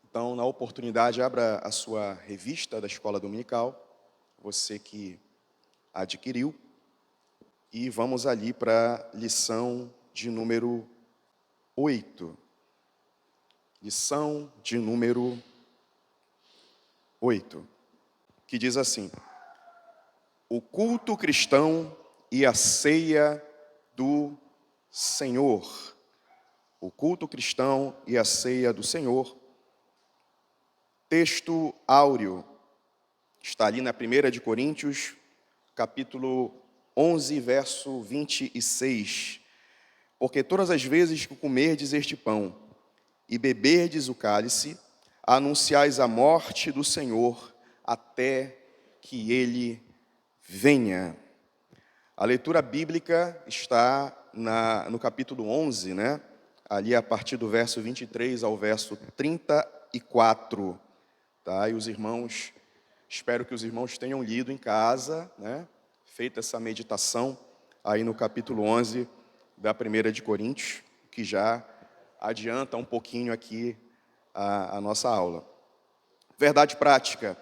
Então, na oportunidade, abra a sua revista da Escola Dominical, você que adquiriu, e vamos ali para a lição de número 8. Lição de número 8, que diz assim: o culto cristão e a ceia do Senhor. O culto cristão e a ceia do Senhor. Texto áureo, está ali na 1 de Coríntios, capítulo 11, verso 26. Porque todas as vezes que comerdes este pão e beberdes o cálice, anunciais a morte do Senhor até que ele venha. A leitura bíblica está no capítulo 11, né? Ali a partir do verso 23 ao verso 34. Tá? E os irmãos, espero que os irmãos tenham lido em casa, né? Feita essa meditação aí no capítulo 11 da 1 de Coríntios, que já adianta um pouquinho aqui a nossa aula. Verdade prática: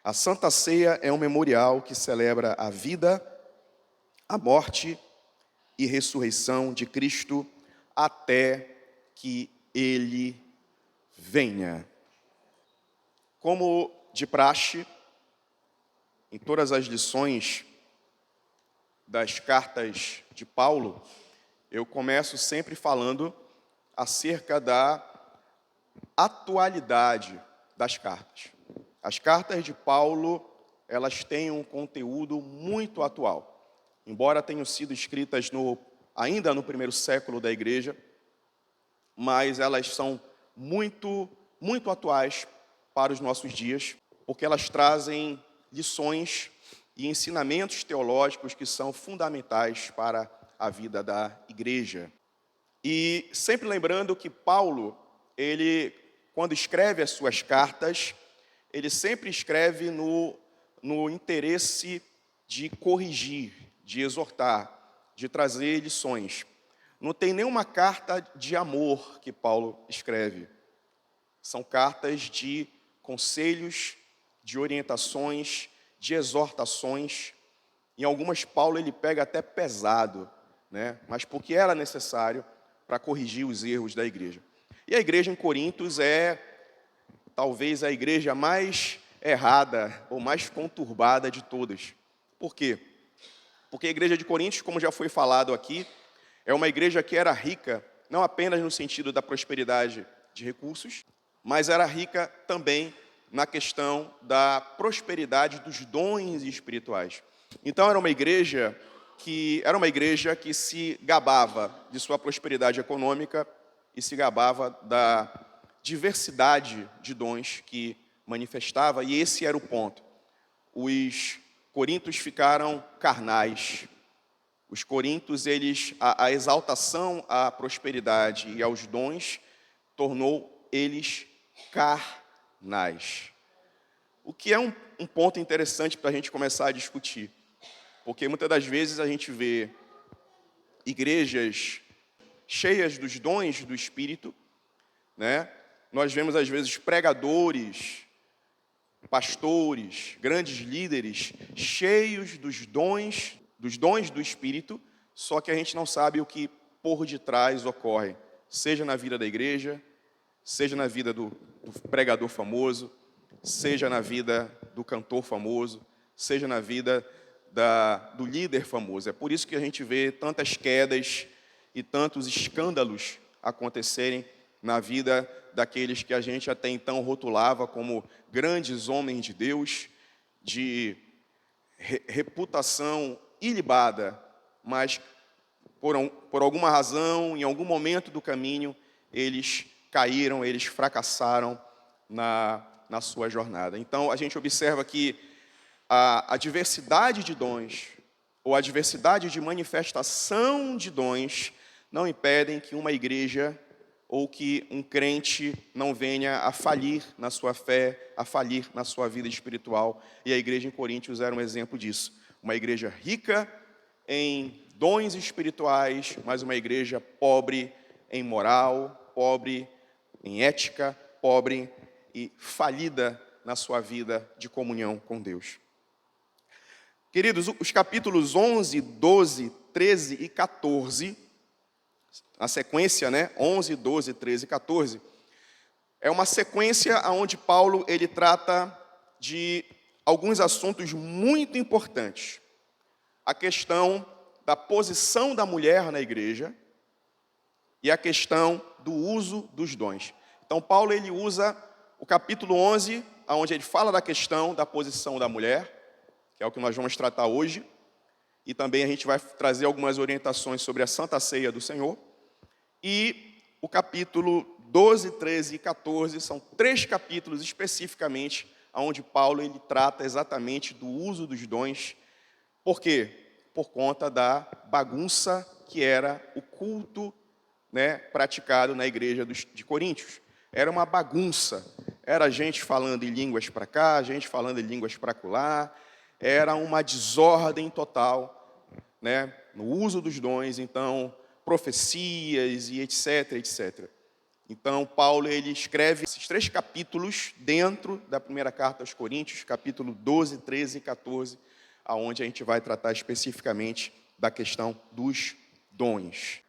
a Santa Ceia é um memorial que celebra a vida, a morte e ressurreição de Cristo até que Ele venha. Como de praxe, em todas as lições das cartas de Paulo, eu começo sempre falando acerca da atualidade das cartas. As cartas de Paulo, elas têm um conteúdo muito atual. Embora tenham sido escritas ainda no primeiro século da igreja, mas elas são muito atuais para os nossos dias, porque elas trazem lições e ensinamentos teológicos que são fundamentais para a vida da igreja. E sempre lembrando que Paulo, ele, quando escreve as suas cartas, ele sempre escreve no interesse de corrigir, de exortar, de trazer lições. Não tem nenhuma carta de amor que Paulo escreve. São cartas de conselhos, de orientações, de exortações. Em algumas, Paulo ele pega até pesado, né? Mas porque era necessário para corrigir os erros da igreja. E a igreja em Corintos é talvez a igreja mais errada ou mais conturbada de todas. Por quê? Porque a igreja de Corintos, como já foi falado aqui, é uma igreja que era rica, não apenas no sentido da prosperidade de recursos, mas era rica também na questão da prosperidade dos dons espirituais. Então era uma igreja que se gabava de sua prosperidade econômica e se gabava da diversidade de dons que manifestava, e esse era o ponto. Os coríntios ficaram carnais. Os coríntios, a exaltação à prosperidade e aos dons tornou eles carnais. O que é um ponto interessante para a gente começar a discutir. Porque muitas das vezes a gente vê igrejas cheias dos dons do Espírito, né? Nós vemos às vezes pregadores, pastores, grandes líderes, cheios dos dons do Espírito, só que a gente não sabe o que por detrás ocorre, seja na vida da igreja, seja na vida do pregador famoso, seja na vida do cantor famoso, seja na vida do líder famoso. É por isso que a gente vê tantas quedas e tantos escândalos acontecerem na vida daqueles que a gente até então rotulava como grandes homens de Deus, de reputação ilibada, mas por alguma razão, em algum momento do caminho, eles caíram, eles fracassaram na sua jornada. Então, a gente observa que a diversidade de dons, ou a diversidade de manifestação de dons, não impedem que uma igreja ou que um crente não venha a falir na sua fé, a falir na sua vida espiritual. E a igreja em Coríntios era um exemplo disso. Uma igreja rica em dons espirituais, mas uma igreja pobre em moral, pobre em ética, pobre e falida na sua vida de comunhão com Deus. Queridos, os capítulos 11, 12, 13 e 14, a sequência, 11, 12, 13 e 14, é uma sequência onde Paulo ele trata de alguns assuntos muito importantes. A questão da posição da mulher na igreja e a questão do uso dos dons. Então, Paulo ele usa o capítulo 11, onde ele fala da questão da posição da mulher, que é o que nós vamos tratar hoje, e também a gente vai trazer algumas orientações sobre a Santa Ceia do Senhor. E o capítulo 12, 13 e 14 são 3 capítulos especificamente onde Paulo ele trata exatamente do uso dos dons. Por quê? Por conta da bagunça que era o culto praticado na igreja de Coríntios. Era uma bagunça. Era gente falando em línguas para cá, gente falando em línguas para acolá. Era uma desordem total, no uso dos dons, então, profecias e etc, etc. Então, Paulo ele escreve esses 3 capítulos dentro da primeira carta aos Coríntios, capítulo 12, 13 e 14, onde a gente vai tratar especificamente da questão dos dons.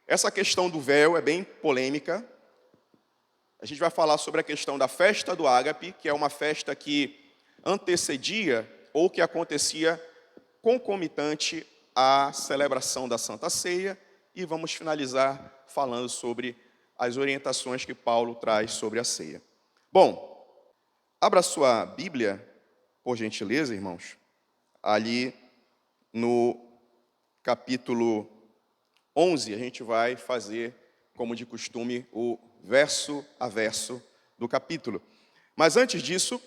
Essa questão do véu é bem polêmica. A gente vai falar sobre a questão da festa do ágape, que é uma festa que antecedia ou que acontecia concomitante à celebração da Santa Ceia, e vamos finalizar falando sobre as orientações que Paulo traz sobre a ceia. Bom, abra sua Bíblia, por gentileza, irmãos, ali no capítulo 11, a gente vai fazer, como de costume, o verso a verso do capítulo. Mas antes disso,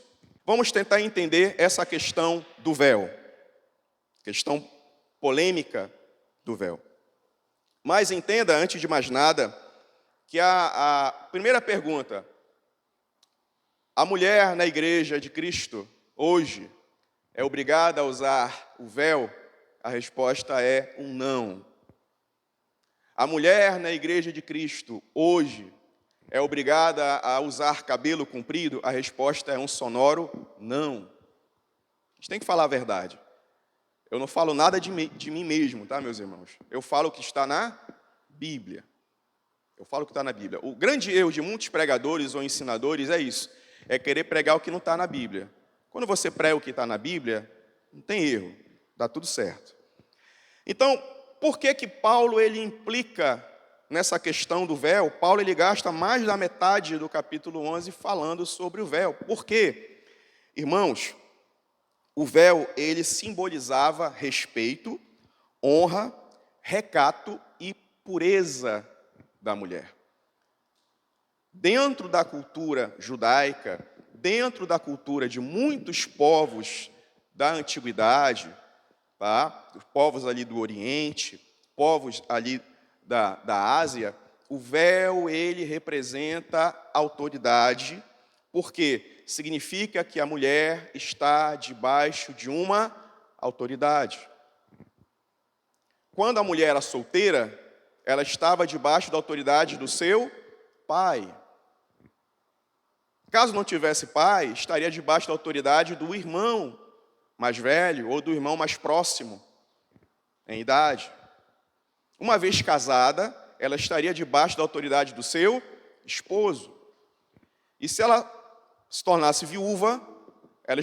vamos tentar entender essa questão do véu, questão polêmica do véu. Mas entenda, antes de mais nada, que a primeira pergunta, a mulher na igreja de Cristo, hoje, é obrigada a usar o véu? A resposta é um não. A mulher na igreja de Cristo, hoje, é obrigada a usar cabelo comprido? A resposta é um sonoro não. A gente tem que falar a verdade. Eu não falo nada de mim mesmo, tá, meus irmãos? Eu falo o que está na Bíblia. Eu falo o que está na Bíblia. O grande erro de muitos pregadores ou ensinadores é isso. É querer pregar o que não está na Bíblia. Quando você prega o que está na Bíblia, não tem erro. Dá tudo certo. Então, por que que Paulo ele implica nessa questão do véu? Paulo ele gasta mais da metade do capítulo 11 falando sobre o véu. Por quê? Irmãos, o véu ele simbolizava respeito, honra, recato e pureza da mulher. Dentro da cultura judaica, dentro da cultura de muitos povos da antiguidade, os povos ali do Oriente, povos ali da Ásia, o véu ele representa autoridade, porque significa que a mulher está debaixo de uma autoridade. Quando a mulher era solteira, ela estava debaixo da autoridade do seu pai. Caso não tivesse pai, estaria debaixo da autoridade do irmão mais velho ou do irmão mais próximo em idade. Uma vez casada, ela estaria debaixo da autoridade do seu esposo. E se ela se tornasse viúva, ela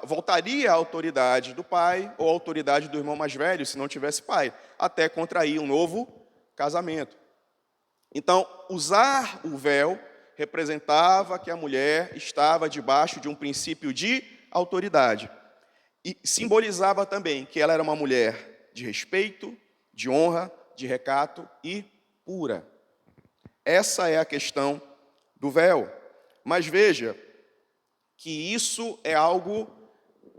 voltaria à autoridade do pai ou à autoridade do irmão mais velho, se não tivesse pai, até contrair um novo casamento. Então, usar o véu representava que a mulher estava debaixo de um princípio de autoridade. E simbolizava também que ela era uma mulher de respeito, de honra, de recato e pura. Essa é a questão do véu. Mas veja que isso é algo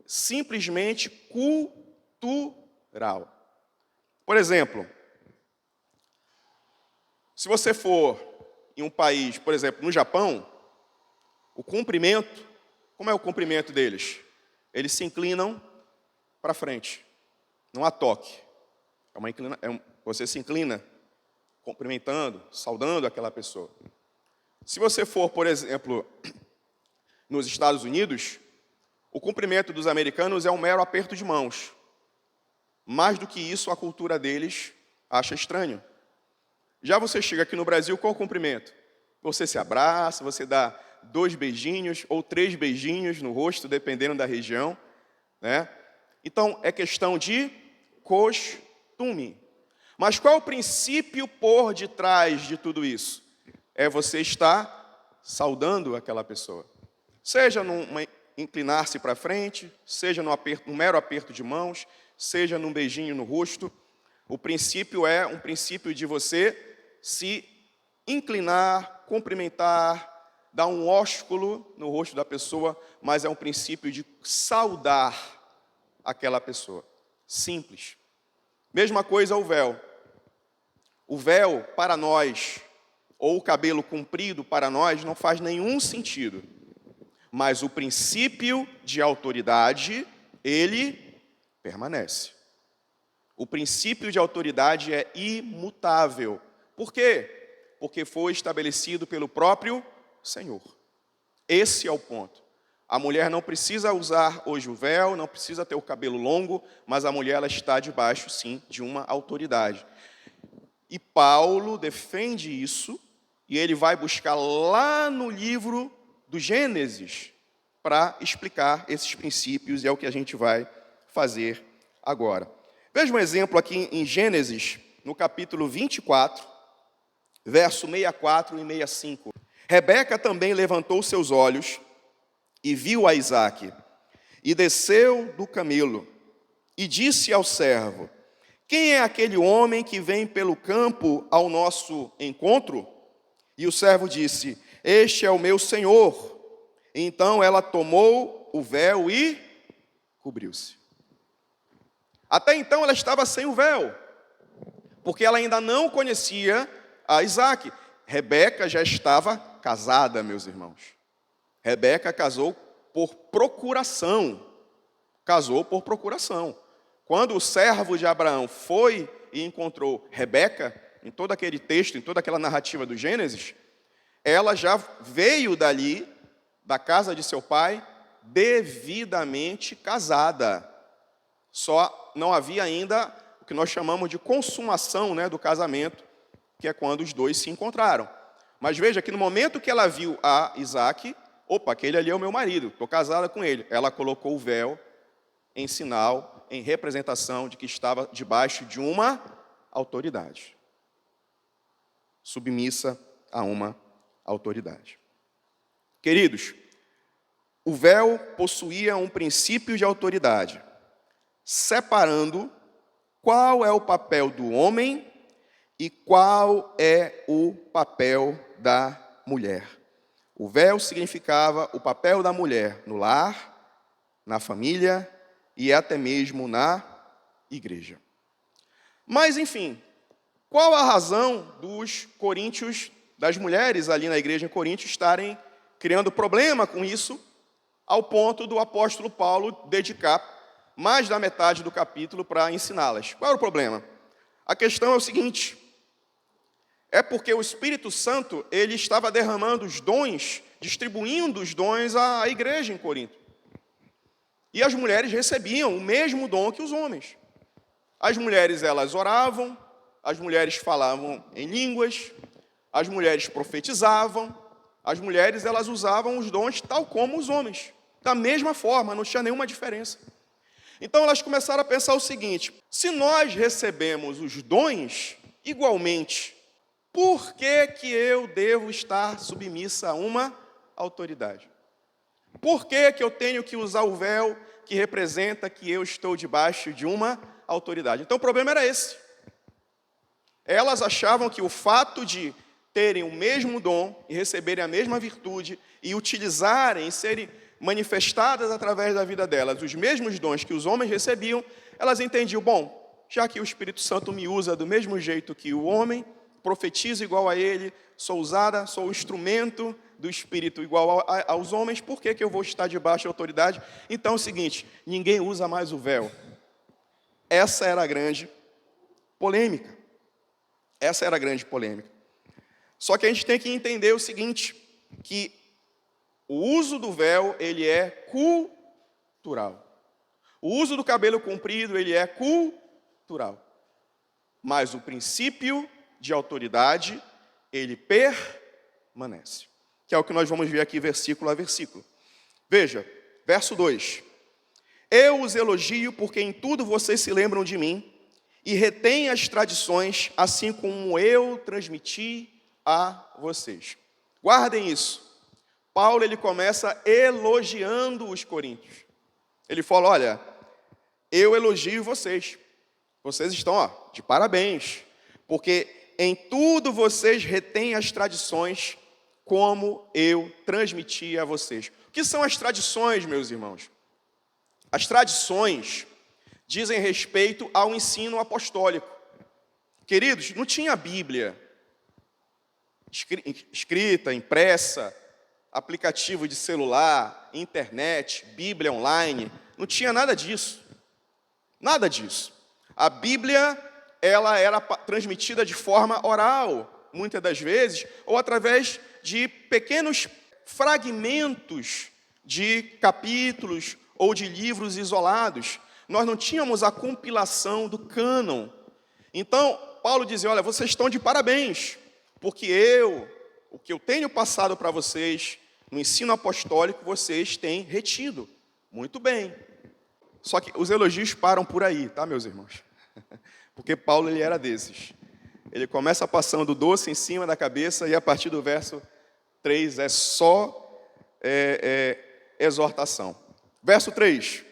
simplesmente cultural. Por exemplo, se você for em um país, por exemplo, no Japão, o cumprimento, como é o cumprimento deles? Eles se inclinam para frente, não há toque. Você se inclina cumprimentando, saudando aquela pessoa. Se você for, por exemplo, nos Estados Unidos, o cumprimento dos americanos é um mero aperto de mãos. Mais do que isso, a cultura deles acha estranho. Já você chega aqui no Brasil, qual o cumprimento? Você se abraça, você dá 2 beijinhos ou 3 beijinhos no rosto, dependendo da região, né? Então, é questão de costume. Mas qual é o princípio por detrás de tudo isso? É você estar saudando aquela pessoa. Seja inclinar-se para frente, seja num mero aperto de mãos, seja num beijinho no rosto. O princípio é um princípio de você se inclinar, cumprimentar, dar um ósculo no rosto da pessoa, mas é um princípio de saudar aquela pessoa. Simples. Mesma coisa o véu. O véu, para nós, ou o cabelo comprido, para nós, não faz nenhum sentido. Mas o princípio de autoridade, ele permanece. O princípio de autoridade é imutável. Por quê? Porque foi estabelecido pelo próprio Senhor. Esse é o ponto. A mulher não precisa usar hoje o véu, não precisa ter o cabelo longo, mas a mulher ela está debaixo, sim, de uma autoridade. E Paulo defende isso, e ele vai buscar lá no livro do Gênesis para explicar esses princípios, e é o que a gente vai fazer agora. Veja um exemplo aqui em Gênesis, no capítulo 24, verso 64 e 65. Rebeca também levantou seus olhos e viu a Isaque, e desceu do camelo, e disse ao servo: quem é aquele homem que vem pelo campo ao nosso encontro? E o servo disse: este é o meu senhor. Então ela tomou o véu e cobriu-se. Até então ela estava sem o véu, porque ela ainda não conhecia a Isaque. Rebeca já estava casada, meus irmãos. Rebeca casou por procuração. Casou por procuração. Quando o servo de Abraão foi e encontrou Rebeca, em todo aquele texto, em toda aquela narrativa do Gênesis, ela já veio dali, da casa de seu pai, devidamente casada. Só não havia ainda o que nós chamamos de consumação, né, do casamento, que é quando os dois se encontraram. Mas veja que no momento que ela viu a Isaque, opa, aquele ali é o meu marido, estou casada com ele. Ela colocou o véu em sinal, em representação de que estava debaixo de uma autoridade. Submissa a uma autoridade. Queridos, o véu possuía um princípio de autoridade, separando qual é o papel do homem e qual é o papel da mulher. O véu significava o papel da mulher no lar, na família e até mesmo na igreja. Mas, enfim, qual a razão dos coríntios, das mulheres ali na igreja em Corinto, estarem criando problema com isso, ao ponto do apóstolo Paulo dedicar mais da metade do capítulo para ensiná-las? Qual era o problema? A questão é o seguinte: é porque o Espírito Santo ele estava derramando os dons, distribuindo os dons à igreja em Corinto. E as mulheres recebiam o mesmo dom que os homens. As mulheres, elas oravam, as mulheres falavam em línguas, as mulheres profetizavam, as mulheres, elas usavam os dons tal como os homens. Da mesma forma, não tinha nenhuma diferença. Então, elas começaram a pensar o seguinte: se nós recebemos os dons igualmente, por que que eu devo estar submissa a uma autoridade? Por que que eu tenho que usar o véu que representa que eu estou debaixo de uma autoridade? Então o problema era esse. Elas achavam que o fato de terem o mesmo dom e receberem a mesma virtude e utilizarem, serem manifestadas através da vida delas os mesmos dons que os homens recebiam, elas entendiam: bom, já que o Espírito Santo me usa do mesmo jeito que o homem, profetizo igual a ele, sou usada, sou o instrumento do Espírito igual aos homens, por que que eu vou estar debaixo de autoridade? Então é o seguinte: ninguém usa mais o véu. Essa era a grande polêmica. Essa era a grande polêmica. Só que a gente tem que entender o seguinte, que O uso do véu, ele é cultural. O uso do cabelo comprido, ele é cultural. Mas o princípio de autoridade, ele permanece. Que é o que nós vamos ver aqui versículo a versículo. Veja, verso 2. Eu os elogio porque em tudo vocês se lembram de mim e retêm as tradições, assim como eu transmiti a vocês. Guardem isso. Paulo, ele começa elogiando os coríntios. Ele fala, olha, eu elogio vocês. Vocês estão, de parabéns. Porque em tudo vocês retêm as tradições como eu transmiti a vocês. O que são as tradições, meus irmãos? As tradições dizem respeito ao ensino apostólico. Queridos, não tinha Bíblia escrita, impressa, aplicativo de celular, internet, Bíblia online, não tinha nada disso. Nada disso. A Bíblia, ela era transmitida de forma oral, muitas das vezes, ou através de pequenos fragmentos de capítulos ou de livros isolados. Nós não tínhamos a compilação do cânon. Então, Paulo dizia, olha, vocês estão de parabéns, porque o que eu tenho passado para vocês, no ensino apostólico, vocês têm retido. Muito bem. Só que os elogios param por aí, tá, meus irmãos? Porque Paulo, ele era desses. Ele começa passando doce em cima da cabeça e a partir do verso 3 é só exortação. Verso 3.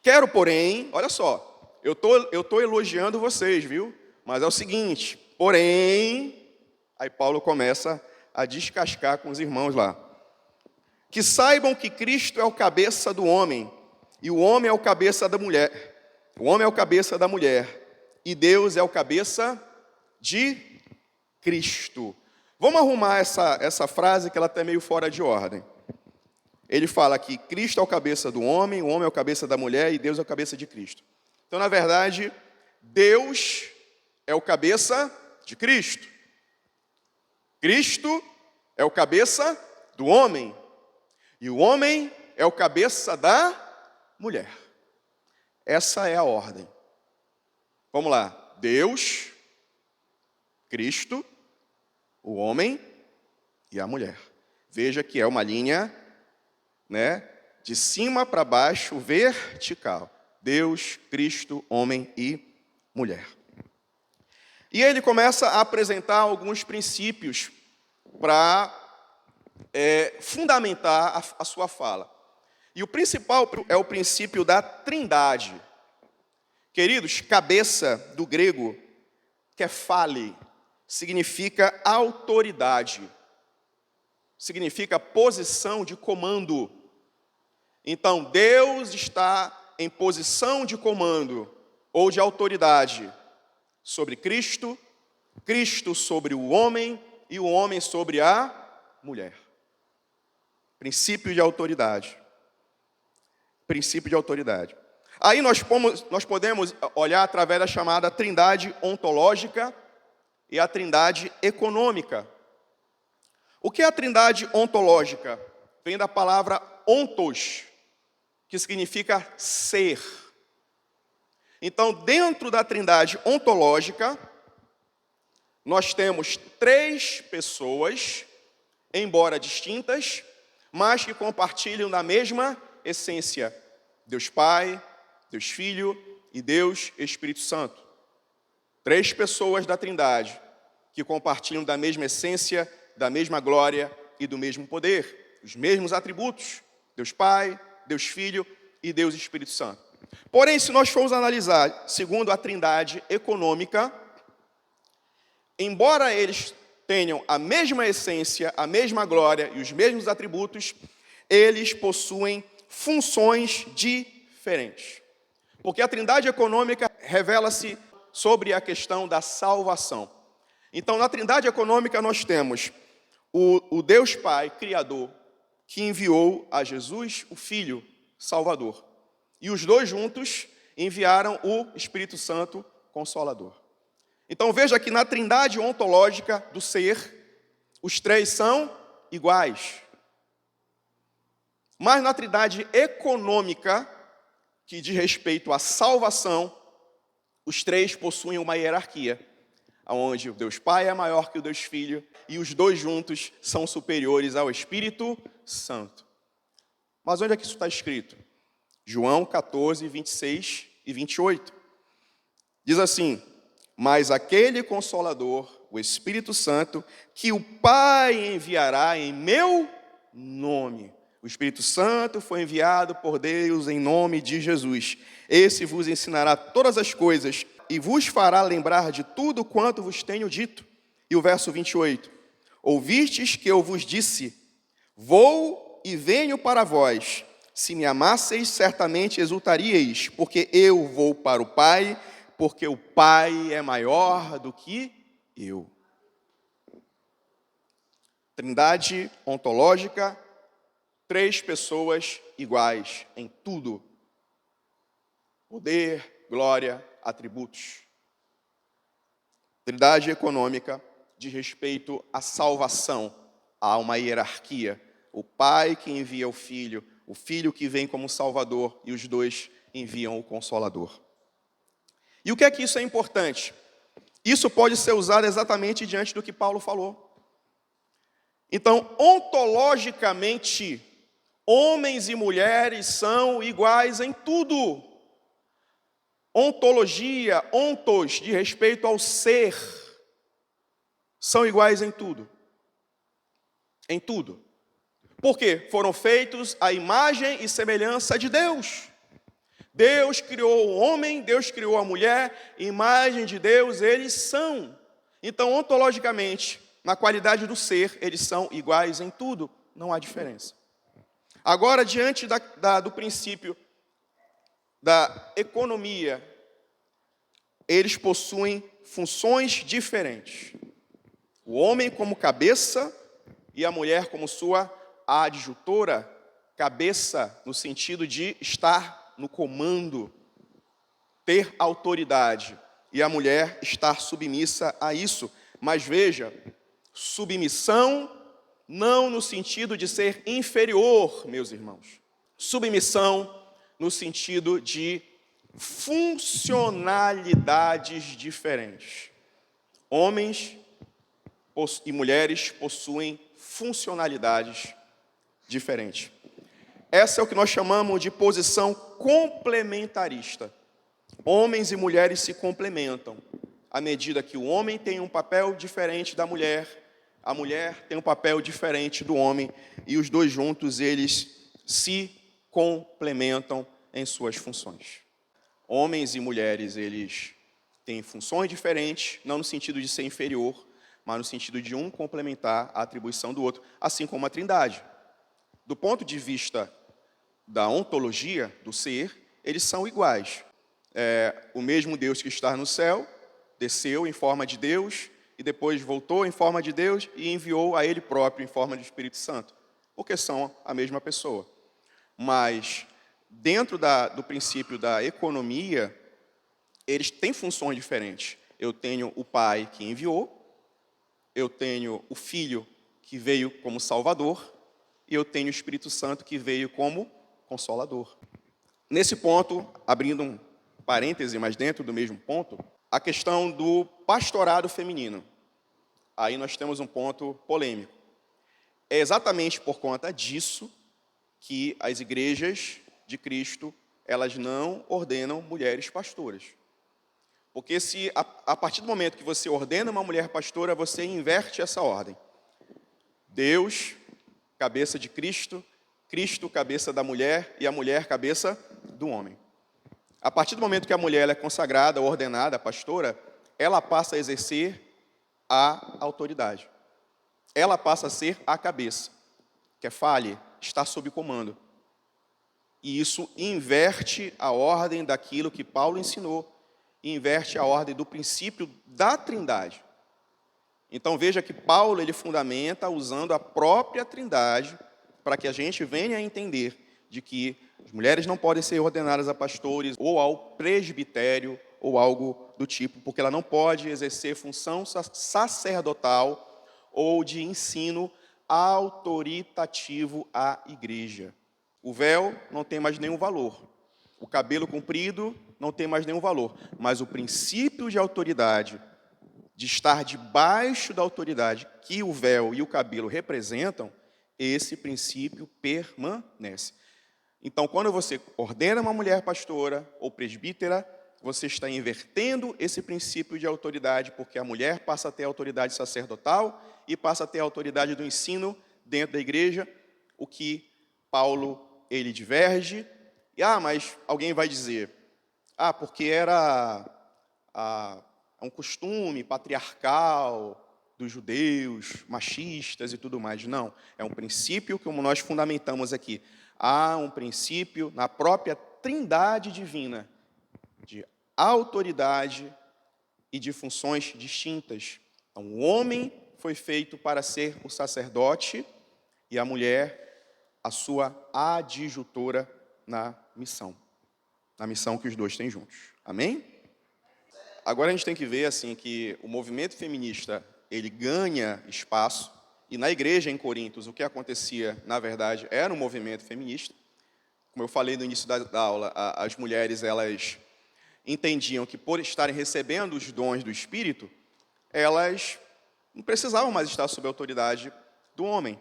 Quero, porém, olha só, eu tô elogiando vocês, viu? Mas é o seguinte, porém, aí Paulo começa a descascar com os irmãos lá. Que saibam que Cristo é o cabeça do homem, e o homem é o cabeça da mulher. O homem é o cabeça da mulher, e Deus é o cabeça de Cristo. Vamos arrumar essa frase que ela está meio fora de ordem. Ele fala que Cristo é o cabeça do homem, o homem é o cabeça da mulher, e Deus é o cabeça de Cristo. Então, na verdade, Deus é o cabeça de Cristo. Cristo é o cabeça do homem. E o homem é o cabeça da mulher. Essa é a ordem. Vamos lá. Deus, Cristo, o homem e a mulher. Veja que é uma linha, de cima para baixo, vertical. Deus, Cristo, homem e mulher. E ele começa a apresentar alguns princípios para fundamentar a sua fala. E o principal é o princípio da trindade. Queridos, cabeça do grego, kephale, significa autoridade. Significa posição de comando. Então, Deus está em posição de comando ou de autoridade sobre Cristo, Cristo sobre o homem e o homem sobre a mulher. Princípio de autoridade. Princípio de autoridade. Aí nós podemos olhar através da chamada trindade ontológica e a trindade econômica. O que é a trindade ontológica? Vem da palavra ontos, que significa ser. Então, dentro da trindade ontológica, nós temos 3 pessoas, embora distintas, mas que compartilham da mesma essência. Deus Pai, Deus Filho e Deus Espírito Santo. 3 pessoas da trindade, que compartilham da mesma essência, da mesma glória e do mesmo poder. Os mesmos atributos. Deus Pai, Deus Filho e Deus Espírito Santo. Porém, se nós formos analisar segundo a trindade econômica, embora eles tenham a mesma essência, a mesma glória e os mesmos atributos, eles possuem funções diferentes. Porque a trindade econômica revela-se sobre a questão da salvação. Então, na trindade econômica, nós temos o Deus Pai, Criador, que enviou a Jesus, o Filho, Salvador. E os dois juntos enviaram o Espírito Santo, Consolador. Então, veja que na trindade ontológica do ser, os 3 são iguais. Mas na trindade econômica, que diz respeito à salvação, os três possuem uma hierarquia, onde o Deus Pai é maior que o Deus Filho, e os dois juntos são superiores ao Espírito Santo. Mas onde é que isso está escrito? João 14, 26 e 28. Diz assim: mas aquele Consolador, o Espírito Santo, que o Pai enviará em meu nome. O Espírito Santo foi enviado por Deus em nome de Jesus. Esse vos ensinará todas as coisas e vos fará lembrar de tudo quanto vos tenho dito. E o verso 28. Ouvistes que eu vos disse: vou e venho para vós. Se me amasseis, certamente exultaríeis, porque eu vou para o Pai, porque o Pai é maior do que eu. Trindade ontológica, três pessoas iguais em tudo: poder, glória, atributos. Trindade econômica, diz respeito à salvação. Há uma hierarquia: o Pai que envia o Filho que vem como Salvador, e os dois enviam o Consolador. E o que é que isso é importante? Isso pode ser usado exatamente diante do que Paulo falou. Então, ontologicamente, homens e mulheres são iguais em tudo. Ontologia, ontos, de respeito ao ser, são iguais em tudo. Em tudo. Por quê? Foram feitos à imagem e semelhança de Deus. Deus criou o homem, Deus criou a mulher, imagem de Deus eles são. Então, ontologicamente, na qualidade do ser, eles são iguais em tudo, não há diferença. Agora, diante do princípio da economia, eles possuem funções diferentes. O homem como cabeça e a mulher como sua adjutora, cabeça no sentido de estar no comando, ter autoridade, e a mulher estar submissa a isso. Mas veja, submissão não no sentido de ser inferior, meus irmãos. Submissão no sentido de funcionalidades diferentes. Homens e mulheres possuem funcionalidades diferentes. Essa é o que nós chamamos de posição complementarista. Homens e mulheres se complementam, à medida que o homem tem um papel diferente da mulher, a mulher tem um papel diferente do homem, e os dois juntos, eles se complementam em suas funções. Homens e mulheres, eles têm funções diferentes, não no sentido de ser inferior, mas no sentido de um complementar a atribuição do outro, assim como a trindade. Do ponto de vista da ontologia, do ser, eles são iguais. O mesmo Deus que está no céu, desceu em forma de Deus, e depois voltou em forma de Deus e enviou a Ele próprio em forma de Espírito Santo, porque são a mesma pessoa. Mas, dentro do princípio da economia, eles têm funções diferentes. Eu tenho o Pai que enviou, eu tenho o Filho que veio como Salvador, e eu tenho o Espírito Santo que veio como Consolador. Nesse ponto, abrindo um parêntese, mas dentro do mesmo ponto, a questão do pastorado feminino. Aí nós temos um ponto polêmico. É exatamente por conta disso que as igrejas de Cristo, elas não ordenam mulheres pastoras. Porque se a partir do momento que você ordena uma mulher pastora, você inverte essa ordem. Deus, cabeça de Cristo, Cristo, cabeça da mulher, e a mulher, cabeça do homem. A partir do momento que a mulher é consagrada, ordenada, pastora, ela passa a exercer a autoridade. Ela passa a ser a cabeça. Quer fale, está sob comando. E isso inverte a ordem daquilo que Paulo ensinou, e inverte a ordem do princípio da trindade. Então veja que Paulo ele fundamenta usando a própria trindade para que a gente venha a entender de que as mulheres não podem ser ordenadas a pastores ou ao presbitério ou algo do tipo, porque ela não pode exercer função sacerdotal ou de ensino autoritativo à igreja. O véu não tem mais nenhum valor. O cabelo comprido não tem mais nenhum valor. Mas o princípio de autoridade, de estar debaixo da autoridade que o véu e o cabelo representam, esse princípio permanece. Então, quando você ordena uma mulher pastora ou presbítera, você está invertendo esse princípio de autoridade, porque a mulher passa a ter a autoridade sacerdotal e passa a ter a autoridade do ensino dentro da igreja, o que Paulo, ele diverge. Mas alguém vai dizer, porque era um costume patriarcal dos judeus, machistas e tudo mais. Não, é um princípio como nós fundamentamos aqui. Há um princípio na própria trindade divina de autoridade e de funções distintas. Então, o homem foi feito para ser o sacerdote e a mulher a sua adjutora na missão que os dois têm juntos. Amém? Agora a gente tem que ver assim que o movimento feminista ele ganha espaço, e na igreja em Corintos o que acontecia, na verdade, era um movimento feminista. Como eu falei no início da aula, as mulheres elas entendiam que por estarem recebendo os dons do Espírito, elas não precisavam mais estar sob a autoridade do homem.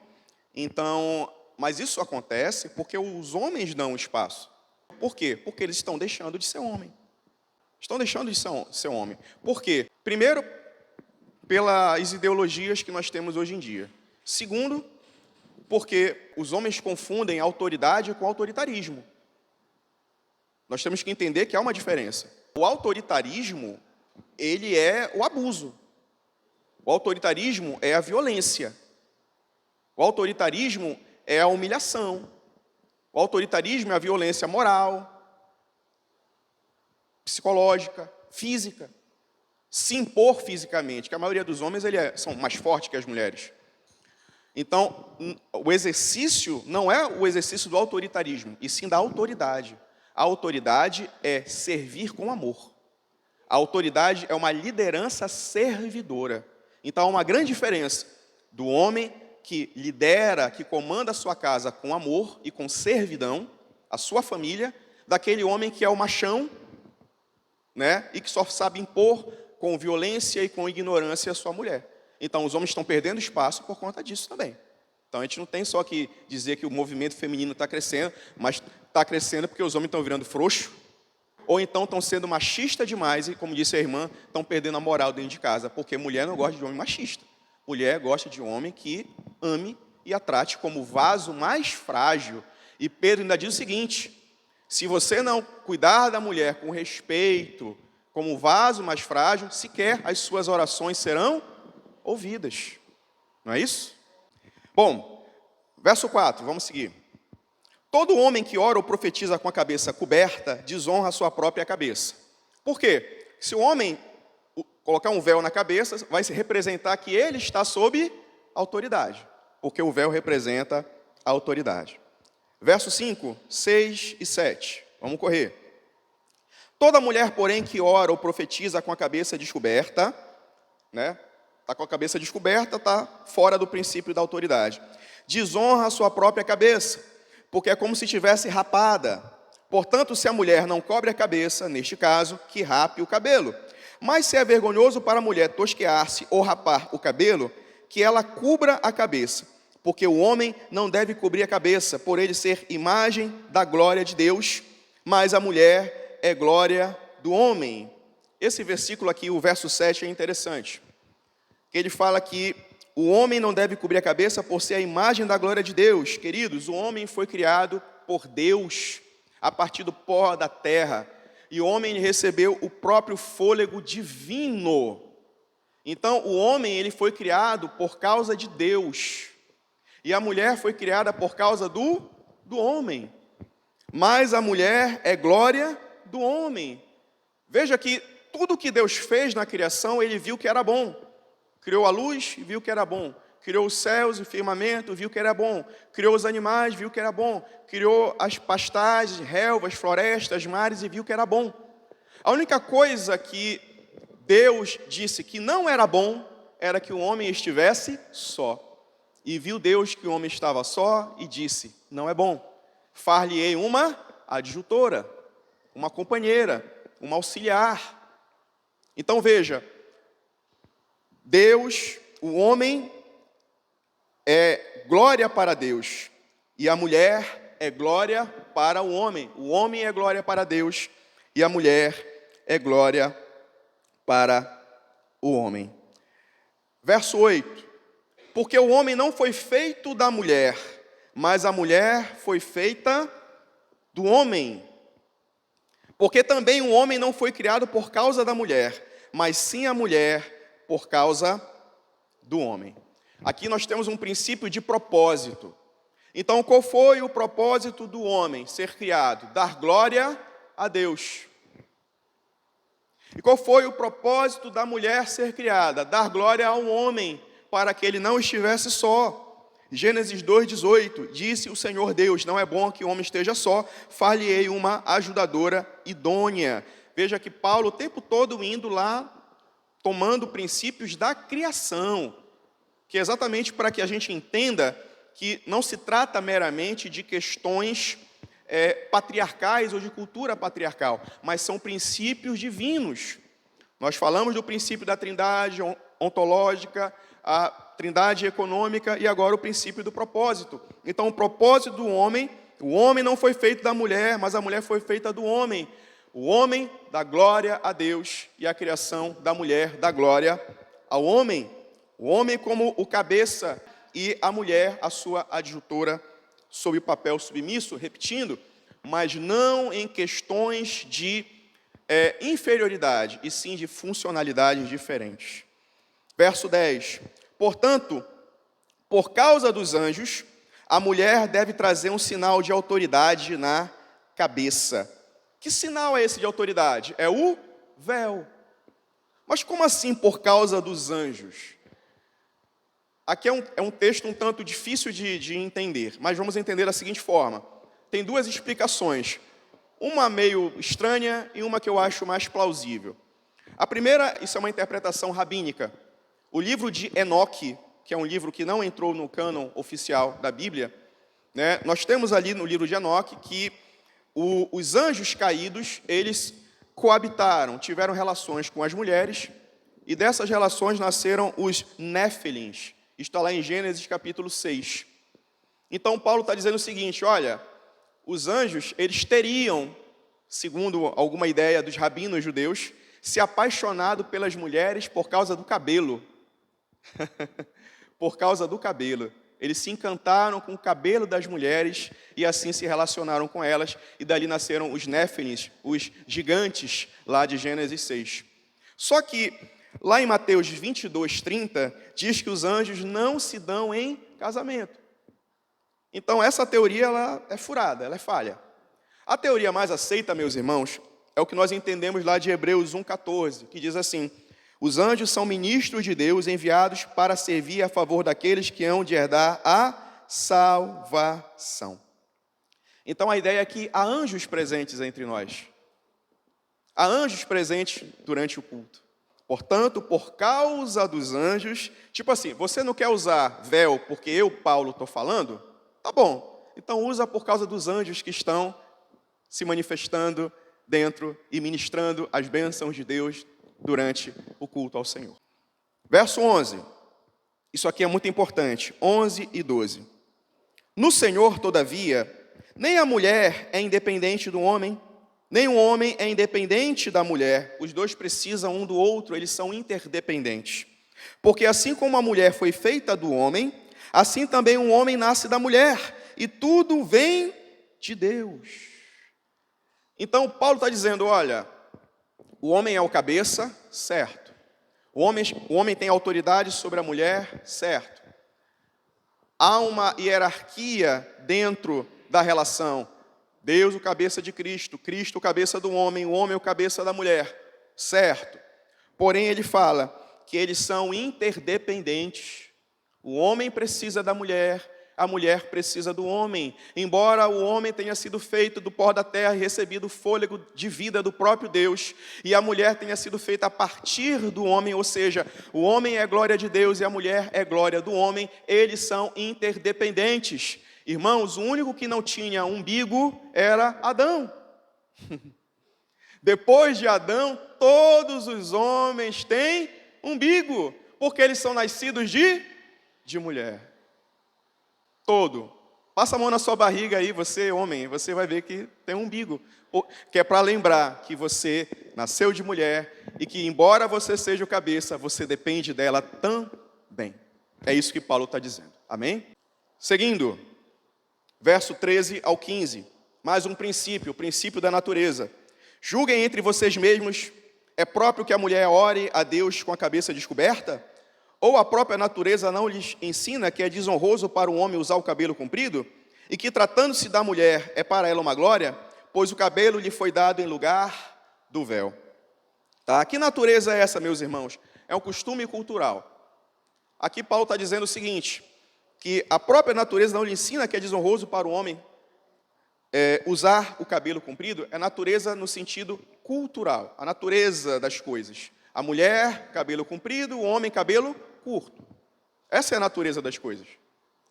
Então, mas isso acontece porque os homens dão espaço. Por quê? Porque eles estão deixando de ser homem. Estão deixando de ser homem. Por quê? Primeiro, pelas ideologias que nós temos hoje em dia. Segundo, porque os homens confundem autoridade com autoritarismo. Nós temos que entender que há uma diferença. O autoritarismo, ele é o abuso. O autoritarismo é a violência. O autoritarismo é a humilhação. O autoritarismo é a violência moral, psicológica, física. Se impor fisicamente, que a maioria dos homens são mais fortes que as mulheres. Então, o exercício não é o exercício do autoritarismo, e sim da autoridade. A autoridade é servir com amor. A autoridade é uma liderança servidora. Então, há uma grande diferença do homem que lidera, que comanda a sua casa com amor e com servidão, a sua família, daquele homem que é o machão, né, e que só sabe impor com violência e com ignorância a sua mulher. Então, os homens estão perdendo espaço por conta disso também. Então, a gente não tem só que dizer que o movimento feminino está crescendo, mas está crescendo porque os homens estão virando frouxos, ou então estão sendo machistas demais e, como disse a irmã, estão perdendo a moral dentro de casa, porque mulher não gosta de homem machista. Mulher gosta de homem que ame e a trate como o vaso mais frágil. E Pedro ainda diz o seguinte: se você não cuidar da mulher com respeito, como o vaso mais frágil, sequer as suas orações serão ouvidas. Não é isso? Bom, verso 4, vamos seguir. Todo homem que ora ou profetiza com a cabeça coberta, desonra a sua própria cabeça. Por quê? Se o homem colocar um véu na cabeça, vai se representar que ele está sob autoridade, porque o véu representa a autoridade. Verso 5, 6 e 7. Vamos correr. Toda mulher, porém, que ora ou profetiza com a cabeça descoberta, né? Está com a cabeça descoberta, está fora do princípio da autoridade. Desonra a sua própria cabeça, porque é como se tivesse rapada. Portanto, se a mulher não cobre a cabeça, neste caso, que rape o cabelo. Mas se é vergonhoso para a mulher tosquear-se ou rapar o cabelo, que ela cubra a cabeça, porque o homem não deve cobrir a cabeça, por ele ser imagem da glória de Deus, mas a mulher é glória do homem. Esse versículo aqui, o verso 7, é interessante, que ele fala que o homem não deve cobrir a cabeça por ser a imagem da glória de Deus. Queridos, o homem foi criado por Deus, a partir do pó da terra, e o homem recebeu o próprio fôlego divino. Então, o homem ele foi criado por causa de Deus, e a mulher foi criada por causa do homem. Mas a mulher é glória do homem. Veja que tudo que Deus fez na criação, ele viu que era bom. Criou a luz e viu que era bom. Criou os céus e o firmamento, viu que era bom. Criou os animais, viu que era bom. Criou as pastagens, relvas, florestas, mares e viu que era bom. A única coisa que Deus disse que não era bom era que o homem estivesse só. E viu Deus que o homem estava só e disse: não é bom. far-lhe-ei uma adjutora, uma companheira, uma auxiliar. Então veja, Deus, o homem é glória para Deus, e a mulher é glória para o homem. O homem é glória para Deus, e a mulher é glória para o homem. Verso 8: porque o homem não foi feito da mulher, mas a mulher foi feita do homem. Porque também o homem não foi criado por causa da mulher, mas sim a mulher por causa do homem. Aqui nós temos um princípio de propósito. Então, qual foi o propósito do homem ser criado? Dar glória a Deus. E qual foi o propósito da mulher ser criada? Dar glória ao homem, para que ele não estivesse só. Gênesis 2,18, disse o Senhor Deus, não é bom que o homem esteja só, far-lhe-ei uma ajudadora idônea. Veja que Paulo o tempo todo indo lá, tomando princípios da criação, que é exatamente para que a gente entenda que não se trata meramente de questões patriarcais ou de cultura patriarcal, mas são princípios divinos. Nós falamos do princípio da trindade ontológica, a trindade econômica e agora o princípio do propósito. Então, o propósito do homem, o homem não foi feito da mulher, mas a mulher foi feita do homem. O homem dá glória a Deus e a criação da mulher dá glória ao homem. O homem como o cabeça e a mulher a sua adjutora sob o papel submisso, repetindo, mas não em questões de inferioridade, e sim de funcionalidades diferentes. Verso 10: portanto, por causa dos anjos, a mulher deve trazer um sinal de autoridade na cabeça. Que sinal é esse de autoridade? É o véu. Mas como assim por causa dos anjos? Aqui é um texto um tanto difícil de entender, mas vamos entender da seguinte forma. Tem duas explicações, uma meio estranha e uma que eu acho mais plausível. A primeira, isso é uma interpretação rabínica. O livro de Enoque, que é um livro que não entrou no cânon oficial da Bíblia, né, nós temos ali no livro de Enoque que os anjos caídos, eles coabitaram, tiveram relações com as mulheres, e dessas relações nasceram os Néfilins. Está lá em Gênesis capítulo 6. Então Paulo está dizendo o seguinte, olha, os anjos, eles teriam, segundo alguma ideia dos rabinos judeus, se apaixonado pelas mulheres por causa do cabelo. Por causa do cabelo. Eles se encantaram com o cabelo das mulheres e assim se relacionaram com elas, e dali nasceram os Néfilins, os gigantes, lá de Gênesis 6. Só que, lá em Mateus 22:30, diz que os anjos não se dão em casamento. Então, essa teoria ela é furada, ela é falha. A teoria mais aceita, meus irmãos, é o que nós entendemos lá de Hebreus 1,14, que diz assim: os anjos são ministros de Deus enviados para servir a favor daqueles que hão de herdar a salvação. Então a ideia é que há anjos presentes entre nós. Há anjos presentes durante o culto. Portanto, por causa dos anjos, tipo assim, você não quer usar véu porque eu, Paulo, estou falando? Tá bom, então usa por causa dos anjos que estão se manifestando dentro e ministrando as bênçãos de Deus durante o culto ao Senhor. Verso 11, isso aqui é muito importante, 11 e 12. No Senhor, todavia, nem a mulher é independente do homem, nem o homem é independente da mulher. Os dois precisam um do outro, eles são interdependentes. Porque assim como a mulher foi feita do homem, assim também o homem nasce da mulher, e tudo vem de Deus. Então, Paulo está dizendo, olha, o homem é o cabeça, certo. O homem tem autoridade sobre a mulher, certo. Há uma hierarquia dentro da relação. Deus o cabeça de Cristo, Cristo o cabeça do homem, o homem o cabeça da mulher, certo. Porém, ele fala que eles são interdependentes. O homem precisa da mulher, a mulher precisa do homem. Embora o homem tenha sido feito do pó da terra e recebido o fôlego de vida do próprio Deus, e a mulher tenha sido feita a partir do homem, ou seja, o homem é glória de Deus e a mulher é glória do homem, eles são interdependentes. Irmãos, o único que não tinha umbigo era Adão. Depois de Adão, todos os homens têm umbigo, porque eles são nascidos de mulher. Todo. Passa a mão na sua barriga aí, você homem, você vai ver que tem um umbigo. Que é para lembrar que você nasceu de mulher e que, embora você seja o cabeça, você depende dela também. É isso que Paulo está dizendo. Amém? Seguindo, verso 13 ao 15. Mais um princípio, o princípio da natureza. Julguem entre vocês mesmos, é próprio que a mulher ore a Deus com a cabeça descoberta? Ou a própria natureza não lhes ensina que é desonroso para um homem usar o cabelo comprido? E que, tratando-se da mulher, é para ela uma glória? Pois o cabelo lhe foi dado em lugar do véu. Tá? Que natureza é essa, meus irmãos? É um costume cultural. Aqui Paulo está dizendo o seguinte, que a própria natureza não lhe ensina que é desonroso para o homem usar o cabelo comprido. É natureza no sentido cultural, a natureza das coisas. A mulher, cabelo comprido, o homem, cabelo curto. Essa é a natureza das coisas.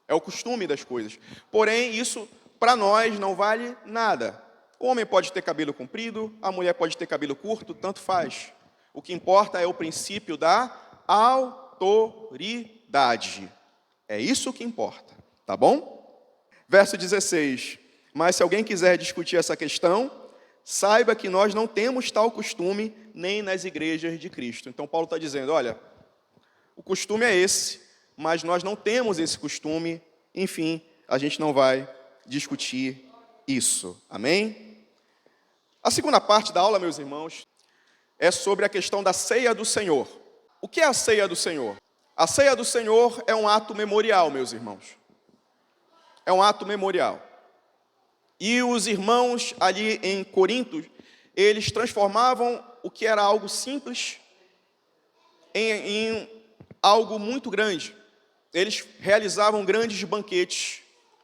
É o costume das coisas. Porém, isso para nós não vale nada. O homem pode ter cabelo comprido, a mulher pode ter cabelo curto, tanto faz. O que importa é o princípio da autoridade. É isso que importa, tá bom? Verso 16. Mas se alguém quiser discutir essa questão, saiba que nós não temos tal costume nem nas igrejas de Cristo. Então Paulo está dizendo, olha, o costume é esse, mas nós não temos esse costume, enfim, a gente não vai discutir isso. Amém? A segunda parte da aula, meus irmãos, é sobre a questão da ceia do Senhor. O que é a ceia do Senhor? A ceia do Senhor é um ato memorial, meus irmãos. É um ato memorial. E os irmãos ali em Corinto, eles transformavam o que era algo simples em algo muito grande. Eles realizavam grandes banquetes,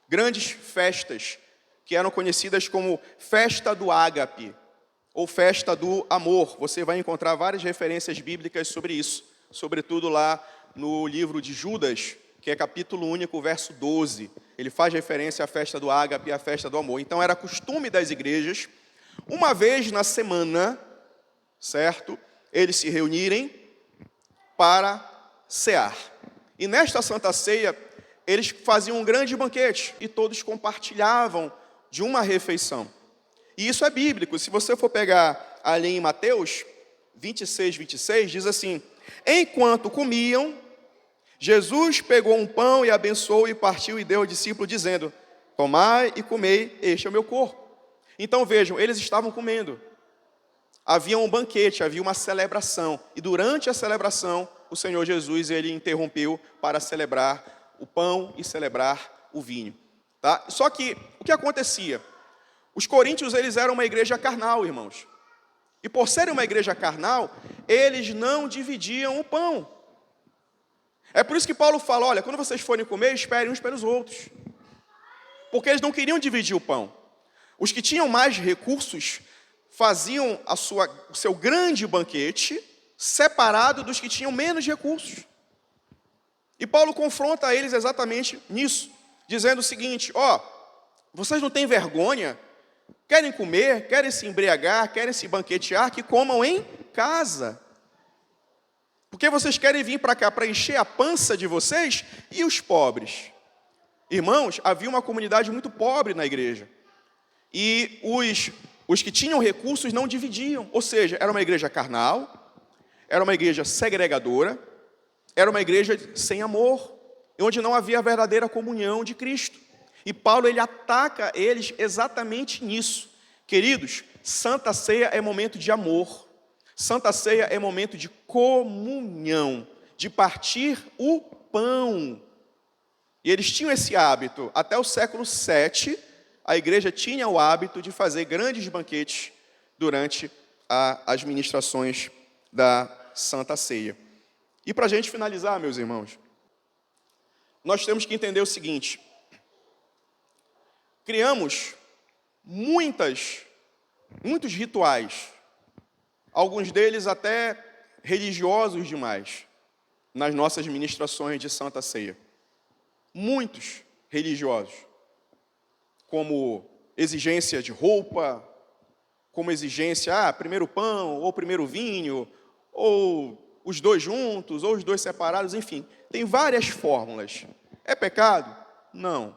grandes festas, que eram conhecidas como festa do ágape, ou festa do amor. Você vai encontrar várias referências bíblicas sobre isso, sobretudo lá no livro de Judas, que é capítulo único, verso 12. Ele faz referência à festa do ágape e à festa do amor. Então era costume das igrejas, uma vez na semana, certo? Eles se reunirem para cear. E nesta Santa Ceia, eles faziam um grande banquete e todos compartilhavam de uma refeição. E isso é bíblico. Se você for pegar ali em Mateus 26, 26, diz assim: enquanto comiam, Jesus pegou um pão e abençoou e partiu e deu ao discípulo, dizendo: tomai e comei, este é o meu corpo. Então vejam, eles estavam comendo. Havia um banquete, havia uma celebração. E durante a celebração, o Senhor Jesus, ele interrompeu para celebrar o pão e celebrar o vinho. Tá? Só que, o que acontecia? Os coríntios, eles eram uma igreja carnal, irmãos. E por serem uma igreja carnal, eles não dividiam o pão. É por isso que Paulo fala, olha, quando vocês forem comer, esperem uns pelos outros. Porque eles não queriam dividir o pão. Os que tinham mais recursos faziam o seu grande banquete separado dos que tinham menos recursos. E Paulo confronta eles exatamente nisso, dizendo o seguinte: vocês não têm vergonha? Querem comer, querem se embriagar, querem se banquetear, que comam em casa. Porque vocês querem vir para cá para encher a pança de vocês e os pobres. Irmãos, havia uma comunidade muito pobre na igreja. E os que tinham recursos não dividiam. Ou seja, era uma igreja carnal, era uma igreja segregadora, era uma igreja sem amor, onde não havia a verdadeira comunhão de Cristo. E Paulo, ele ataca eles exatamente nisso. Queridos, Santa Ceia é momento de amor. Santa Ceia é momento de comunhão, de partir o pão. E eles tinham esse hábito. Até o século VII, a igreja tinha o hábito de fazer grandes banquetes durante as ministrações da Santa Ceia. E para a gente finalizar, meus irmãos, nós temos que entender o seguinte: criamos muitos rituais, alguns deles até religiosos demais, nas nossas ministrações de Santa Ceia. Muitos religiosos. como exigência de roupa, como exigência, primeiro pão, ou primeiro vinho, ou os dois juntos, ou os dois separados, enfim. Tem várias fórmulas. É pecado? Não.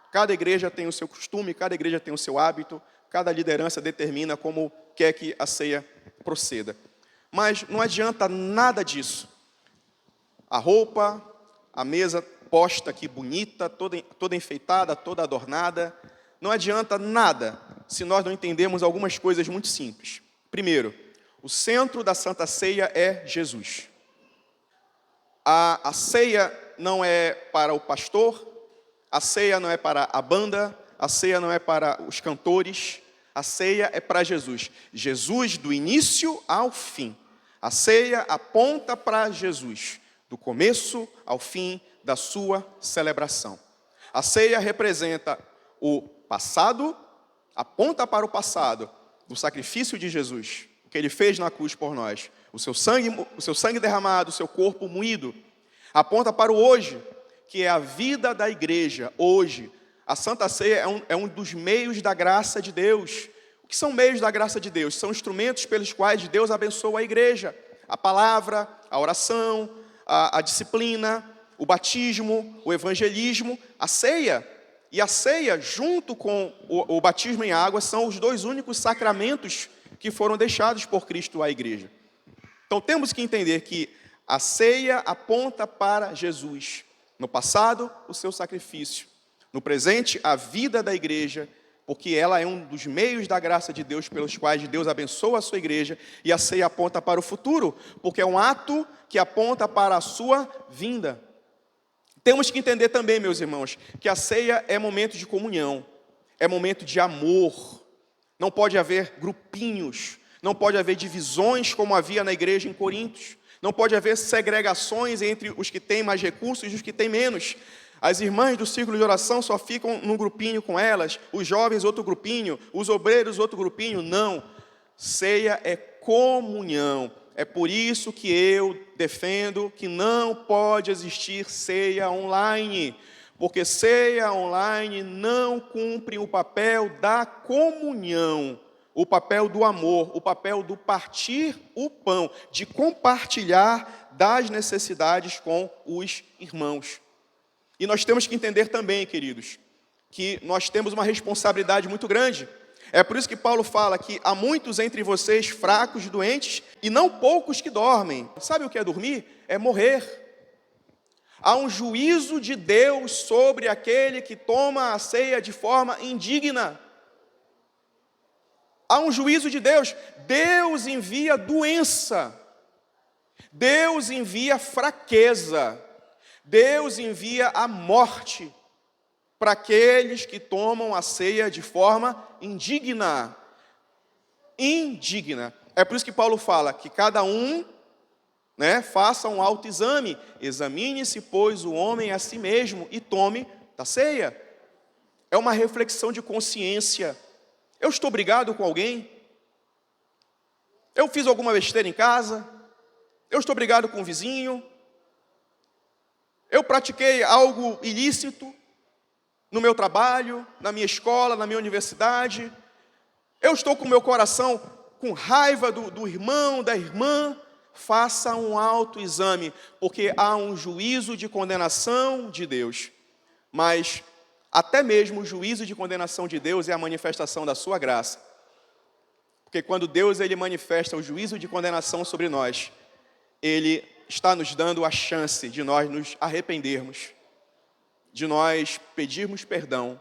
Cada igreja tem o seu costume, cada igreja tem o seu hábito, cada liderança determina como quer que a ceia proceda. Mas não adianta nada disso. A roupa, a mesa posta aqui bonita, toda enfeitada, toda adornada, não adianta nada se nós não entendemos algumas coisas muito simples. Primeiro, o centro da Santa Ceia é Jesus. A ceia não é para o pastor, a ceia não é para a banda, a ceia não é para os cantores, a ceia é para Jesus. Jesus do início ao fim. A ceia aponta para Jesus, do começo ao fim da sua celebração. A ceia representa o passado, aponta para o passado, do sacrifício de Jesus, o que ele fez na cruz por nós, o seu sangue derramado, o seu corpo moído. Aponta para o hoje, que é a vida da igreja. Hoje, a Santa Ceia é um dos meios da graça de Deus. O que são meios da graça de Deus? São instrumentos pelos quais Deus abençoa a igreja. A palavra, a oração, a disciplina, o batismo, o evangelismo, a ceia. E a ceia, junto com o batismo em água, são os dois únicos sacramentos que foram deixados por Cristo à igreja. Então temos que entender que a ceia aponta para Jesus. No passado, o seu sacrifício. No presente, a vida da igreja, porque ela é um dos meios da graça de Deus pelos quais Deus abençoa a sua igreja. E a ceia aponta para o futuro, porque é um ato que aponta para a sua vinda. Temos que entender também, meus irmãos, que a ceia é momento de comunhão, é momento de amor. Não pode haver grupinhos, não pode haver divisões como havia na igreja em Corinto. Não pode haver segregações entre os que têm mais recursos e os que têm menos. As irmãs do círculo de oração só ficam num grupinho com elas, os jovens outro grupinho, os obreiros outro grupinho. Não. Ceia é comunhão. É por isso que eu defendo que não pode existir ceia online, porque ceia online não cumpre o papel da comunhão, o papel do amor, o papel do partir o pão, de compartilhar das necessidades com os irmãos. E nós temos que entender também, queridos, que nós temos uma responsabilidade muito grande. É por isso que Paulo fala que há muitos entre vocês fracos, doentes, e não poucos que dormem. Sabe o que é dormir? É morrer. Há um juízo de Deus sobre aquele que toma a ceia de forma indigna. Há um juízo de Deus. Deus envia doença. Deus envia fraqueza. Deus envia a morte para aqueles que tomam a ceia de forma indigna. Indigna. É por isso que Paulo fala que cada um, faça um autoexame. Examine-se, pois, o homem a si mesmo e tome da ceia. É uma reflexão de consciência. Eu estou brigado com alguém? Eu fiz alguma besteira em casa? Eu estou brigado com o vizinho? Eu pratiquei algo ilícito no meu trabalho, na minha escola, na minha universidade? Eu estou com o meu coração com raiva do irmão, da irmã? Faça um autoexame, porque há um juízo de condenação de Deus. Mas até mesmo o juízo de condenação de Deus é a manifestação da sua graça. Porque quando Deus ele manifesta o juízo de condenação sobre nós, Ele está nos dando a chance de nós nos arrependermos, de nós pedirmos perdão,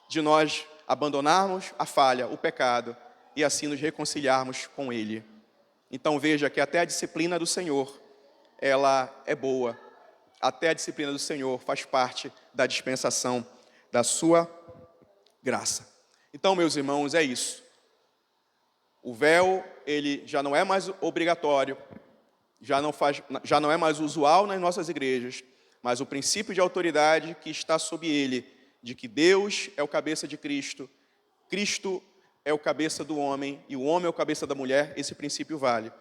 de nós abandonarmos a falha, o pecado, e assim nos reconciliarmos com Ele. Então veja que até a disciplina do Senhor, ela é boa. Até a disciplina do Senhor faz parte da dispensação da sua graça. Então, meus irmãos, é isso. O véu, ele já não é mais obrigatório, já não é mais usual nas nossas igrejas, mas o princípio de autoridade que está sob ele, de que Deus é o cabeça de Cristo, Cristo é o cabeça do homem e o homem é o cabeça da mulher, esse princípio vale.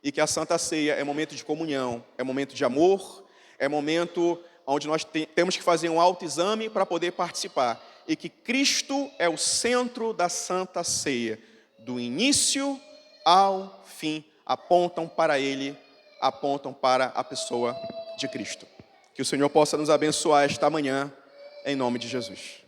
E que a Santa Ceia é momento de comunhão, é momento de amor, é momento onde nós temos que fazer um autoexame para poder participar. e que Cristo é o centro da Santa Ceia, do início ao fim, apontam para Ele, apontam para a pessoa de Cristo. Que o Senhor possa nos abençoar esta manhã, em nome de Jesus.